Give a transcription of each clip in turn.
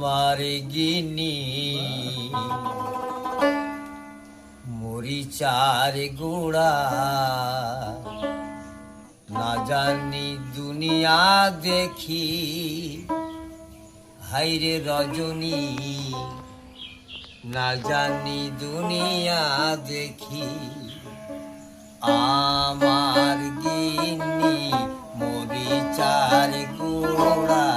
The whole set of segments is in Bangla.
আমার গিনি মরিচার গোড়া না জানি দুনিয়া দেখি হাইরে রজনী না জানি দুনিয়া দেখি আমার গিন্নি মরিচার গোড়া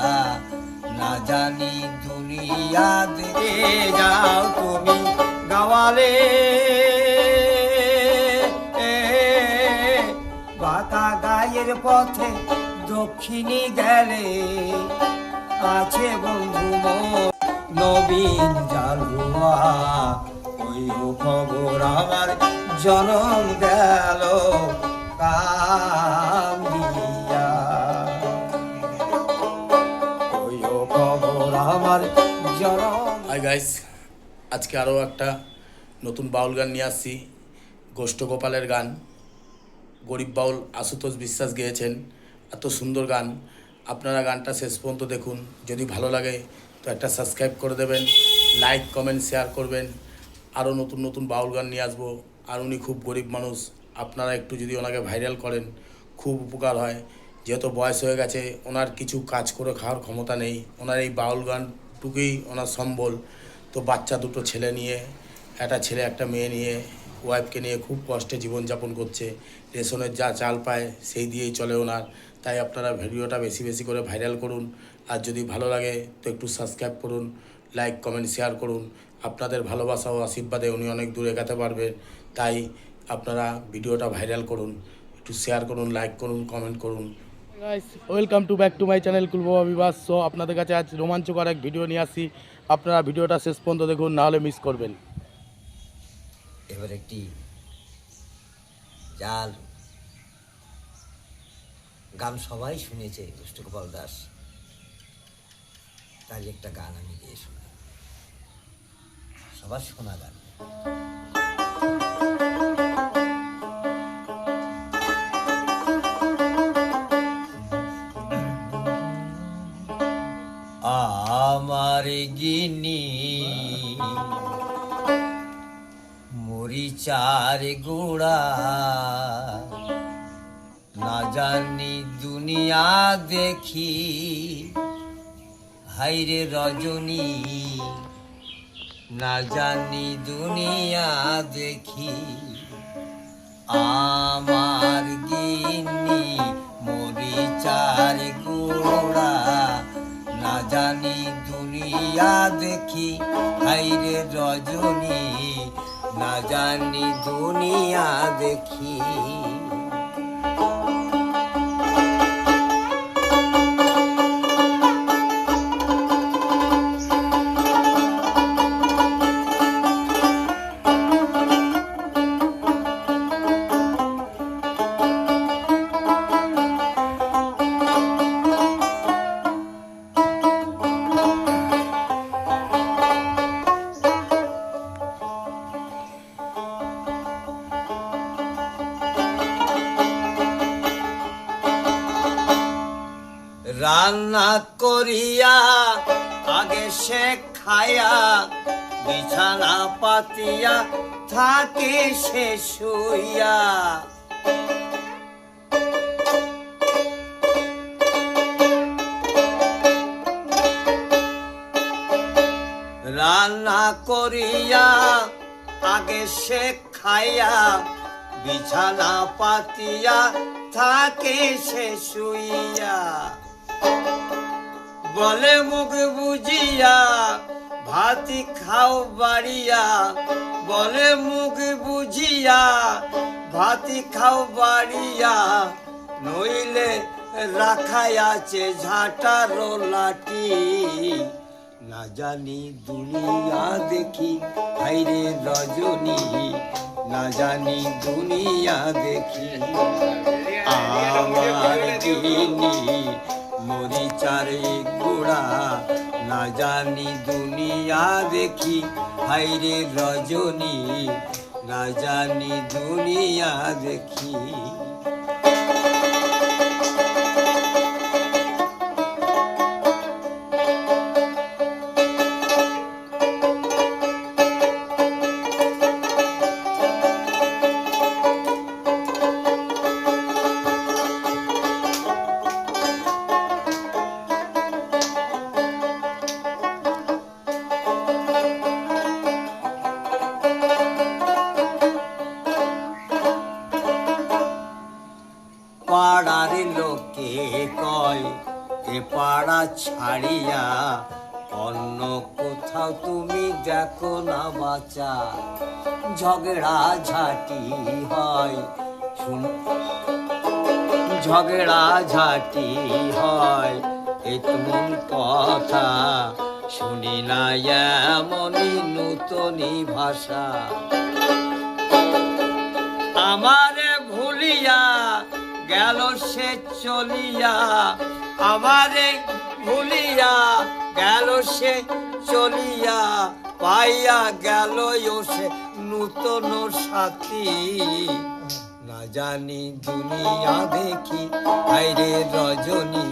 না জানি দুনিয়া দেখে যাও তুমি গাওয়ালে বাঁকা গায়ের পথে দক্ষিণী গেলে আছে বন্ধু নবীন জালুয়া ওই খবর আমার জনম গেল কান্দিয়া ওই খবর আমার জনম। হাই গাইস, আজকে আরও একটা নতুন বাউল গান নিয়ে আসছি। গোষ্ঠ গোপালের গান, গরিব বাউল আশুতোষ বিশ্বাস গেয়েছেন। এত সুন্দর গান, আপনারা গানটা শেষ পর্যন্ত দেখুন। যদি ভালো লাগে তো একটা সাবস্ক্রাইব করে দেবেন, লাইক কমেন্ট শেয়ার করবেন। আরও নতুন নতুন বাউল গান নিয়ে আসবো। আর উনি খুব গরিব মানুষ, আপনারা একটু যদি ওনাকে ভাইরাল করেন খুব উপকার হয়। যেহেতু বয়স হয়ে গেছে, ওনার কিছু কাজ করে খাওয়ার ক্ষমতা নেই, ওনার এই বাউল গানটুকুই ওনার সম্বল। তো বাচ্চা দুটো ছেলে নিয়ে, একটা ছেলে একটা মেয়ে নিয়ে, ওয়াইফকে নিয়ে খুব কষ্টে জীবনযাপন করছে। রেশনের যা চাল পায় সেই দিয়েই চলে ওনার। তাই আপনারা ভিডিওটা বেশি বেশি করে ভাইরাল করুন। আর যদি ভালো লাগে তো একটু সাবস্ক্রাইব করুন, লাইক কমেন্ট শেয়ার করুন। আপনাদের ভালোবাসা ও আশীর্বাদে উনি অনেক দূর এগাতে পারবেন। তাই আপনারা ভিডিওটা ভাইরাল করুন, একটু শেয়ার করুন, লাইক করুন, কমেন্ট করুন। Guys, welcome to back to my channel কুলবাবা বিবাস। সো আপনাদের কাছে আজ রোমাঞ্চকর এক ভিডিও নিয়ে আসি। আপনারা ভিডিওটা শেষ পর্যন্ত দেখুন, নাহলে মিস করবেন। এবার একটি জাল গান সবাই শুনেছে, গোষ্ঠগোপাল দাস, তার একটা গান আমি গিয়ে শুনি, সবার শোনা গান। আমার গিনি মরিচার গোড়া না জানি দুনিয়া দেখি হাইরে রজনী না জানি দুনিয়া দেখি আমার গিন্নি মরিচার গোড়া না জানি দুনিয়া দেখি হাইরে রজনী না জানি দুনিয়া দেখি। রান্না করিয়া আগে সে খায়া বিছানা পাতিয়া থাকে সে শুইয়া রান্না করিয়া আগে সে খায়া বিছানা পাতিয়া থাকে সে শুইয়া বলে মুখ বুঝিয়া ভাতি খাও বাড়িয়া বলে মুখ বুঝিয়া ভাতি খাও বাড়িয়া নইলে রাখাই আছে ঝাঁটার লাঠি না জানি দুনিয়া দেখি হাইরে রজনী না জানি দুনিয়া দেখি আমার গিন্নি মরিচারে গোড়া না জানি দুনিয়া দেখি হাইরে রজনী না জানি দুনিয়া দেখি। এ পাড়া ছাড়িয়া অন্য কোথাও তুমি দেখো না বাঁচা। ঝগড়া ঝাঁটি হয় ঝগড়া ঝাঁটি হয় এমন কথা শুনি না এমনই নূতনী ভাষা। আমারে ভুলিয়া গেল সে চলিয়া, আমারে ভুলিয়া গেল সে চলিয়া, পাইয়া গেল সে নূতন সাথী। না জানি দুনিয়া দেখি হায়রে রজনী,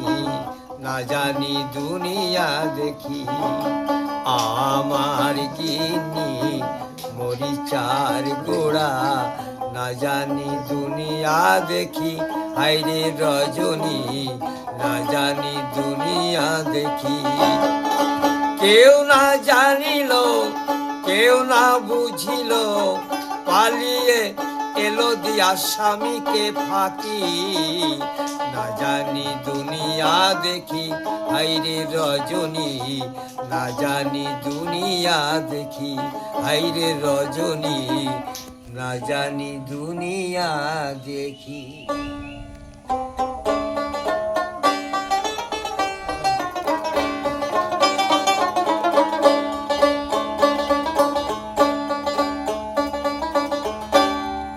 না জানি দুনিয়া দেখি আমার গিন্নি মরিচার গোড়া। না জানি দুনিয়া দেখি হায়রে রজনী, না জানি দুনিয়া দেখি। কেউ না জানিল কেউ না বুঝিল, পালিয়ে এলো দিয়া স্বামীকে ফাঁকি। না জানি দুনিয়া দেখি হায়রে রজনী, না জানি দুনিয়া দেখি হায়রে রজনী, না জানি দুনিয়া দেখি।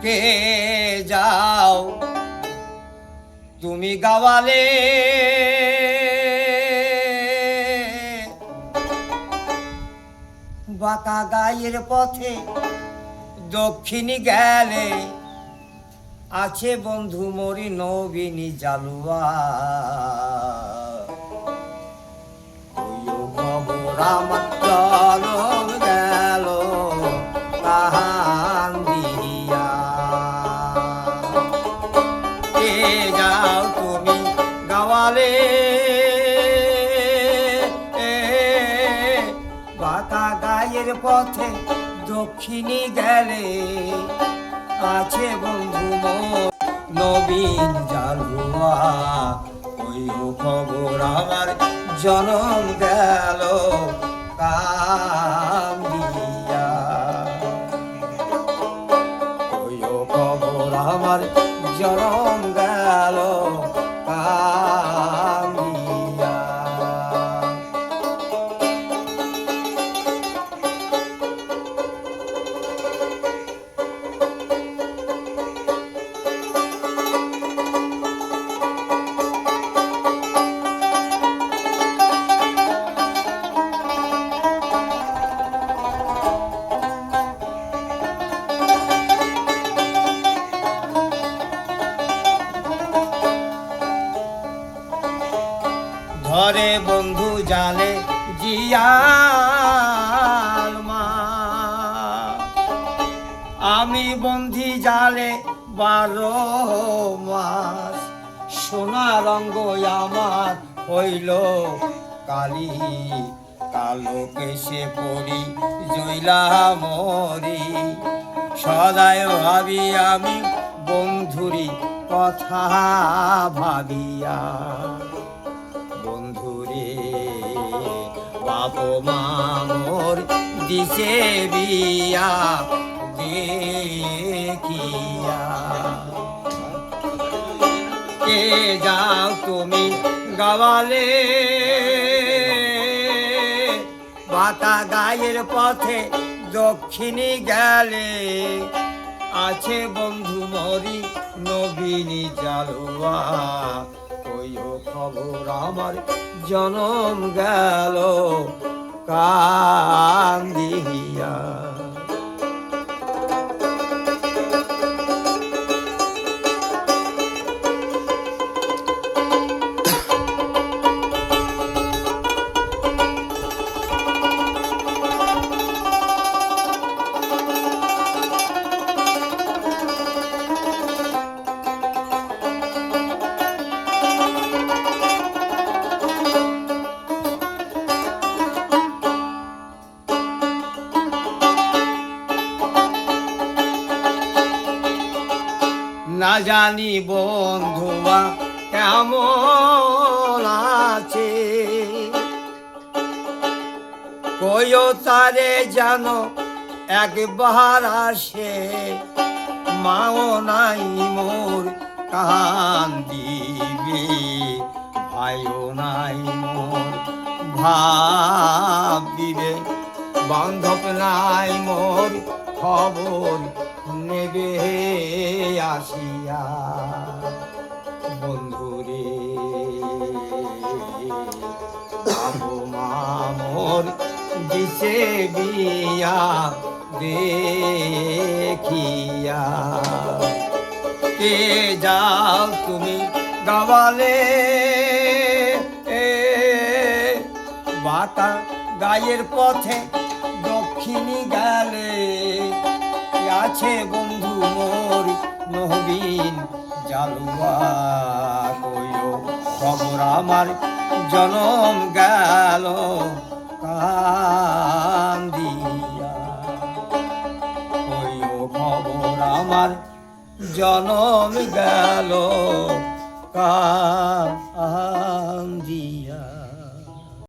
কে যাও তুমি গাওয়ালে, বাঁকা গায়ের পথে দক্ষিণী গেলে, আছে বন্ধু মরি নবীনী জালুয়া। খবর আমার চরম গেল কাহান দিয়া। কে যাও তুমি গাওয়ালে, বাঁকা গায়ের পথে দক্ষিণী গেলে, আছে বন্ধু নবীন জালুয়া। ওই খবর আমার জনম গেল কান্দিয়া। ওই খবর আমার জনম গেল কান্দিয়া। ধরে বন্ধু জালে জিয়াল মাছ, আমি বন্ধি জালে 12 মাস। সোনা রঙ্গ আমার হইল কালি, কালো কেশে পড়ি জইলা মরি। সদায় ভাবি আমি বন্ধুরি কথা ভাবিয়া। বন্ধুরে বাপ মা মোর দিছে বিয়া দেখিয়া। কে যাও তুমি গাওয়ালে, বাঁকা গায়ের পথে দক্ষিণী গেলে, আছে বন্ধু মরি নবীনী জালুয়া। ওই খবর আমার জনম গেল কান্দিয়া। না জানি বন্ধুয়া কেমন আছে, কইও তারে জানো একবার আসে, মাও নাই মোর কান দিবে, ভাইও নাই মোর ভাব দিবে, বান্ধব নাই মোর খবর নেবে আসিয়া। বন্ধুরে বাবু মা মোর দিছে বিয়া দেখিয়া। কে যাও তুমি গাওয়ালে বাতা গায়ের পথে দক্ষিণী গেলে, আছে বন্ধু মোর নবীন জালুয়া, কইও খবর আমার জনম গেল কান্দিয়া, কইও খবর আমার জনম গেল